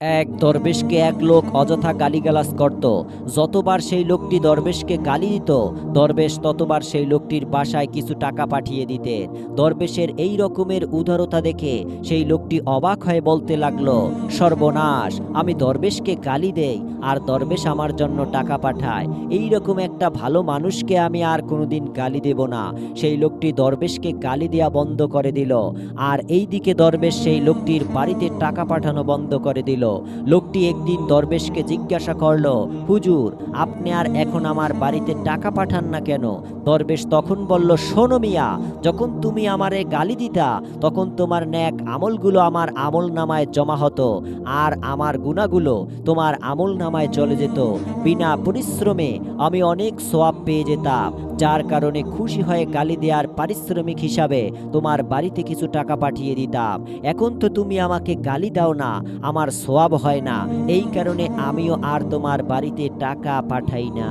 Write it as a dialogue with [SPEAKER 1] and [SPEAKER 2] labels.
[SPEAKER 1] এক দরবেশকে এক লোক অযথা গালিগালাজ করত। যতবার সেই লোকটি দরবেশকে গালি দিত, দরবেশ ততবার সেই লোকটির বাসায় কিছু টাকা পাঠিয়ে দিতেন। দরবেশের এই রকমের উদারতা দেখে সেই লোকটি অবাক হয়ে বলতে লাগলো, সর্বনাশ, আমি দরবেশকে গালি দেই আর দরবেশ আমার জন্য টাকা পাঠায়। এই রকম একটা ভালো মানুষকে আমি আর কোনোদিন গালি দেব না। সেই লোকটি দরবেশকে গালি দেয়া বন্ধ করে দিল। আর এই দিকে দরবেশ সেই লোকটির বাড়িতে টাকা পাঠানো বন্ধ করে দিল। লোকটি একদিন দরবেশকে জিজ্ঞাসা করল, হুজুর, আপনি আর এখন আমার বাড়িতে টাকা পাঠান না কেন? দরবেশ তখন বলল, শোনো মিয়া, যখন তুমি আমারে গালি দিতা তখন তোমার ন্যাক আমলগুলো আমার আমল নামায় জমা হতো, আর আমার গুনাহগুলো তোমার আমল নামায় চলে যেত। বিনা পরিশ্রমে আমি অনেক সওয়াব পেয়ে যেতাম, যার কারণে খুশি হয়ে গালি দেওয়ার পারিশ্রমিক হিসাবে তোমার বাড়িতে কিছু টাকা পাঠিয়ে দিতাম। এখন তো তুমি আমাকে গালি দাও না, আমার সওয়াব হয় না, এই কারণে আমিও আর তোমার বাড়িতে টাকা পাঠাই না।